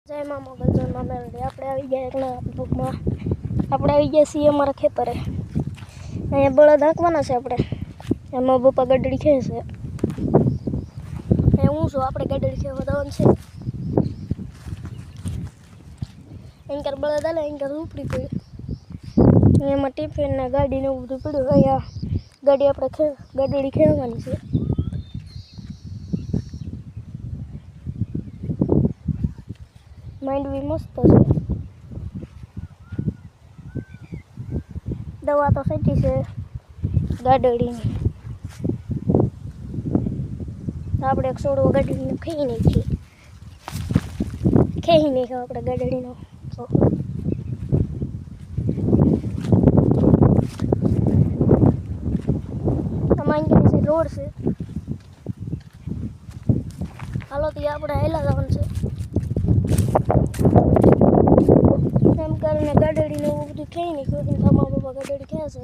જય મા મોગલ જય મા મેલડી આપણે આવી ગયા એક નવા બ્લોગમાં આપણે આવી ગયા છીએ અમારા ખેતરે અહીંયા બળદ હાંકવાના છે આપણે એમાં પપ્પા ગડડી ખેંચે છે હું છું આપણે ગડડી ખેવા દવાનું છે એન્કર બળદ હાલે એન્કર ઉપડી પડી એમાં ટિફિન ને ગાડીને એવું બધું પડ્યું અહીંયા ગાડી આપણે ગડડી ખેવાની છે माइंड भी मस्त है दवा तो सही से गाडड़ी आप सोड़ो गाड़ी खाई नहीं थी खेही नहीं खाओ अपने गाडड़ी से रोड से हालो तो आप हेला जवान से एम करने गाडड़ी ने वो बधु खाई नहीं खा माँ बापा गाडड़ी खेस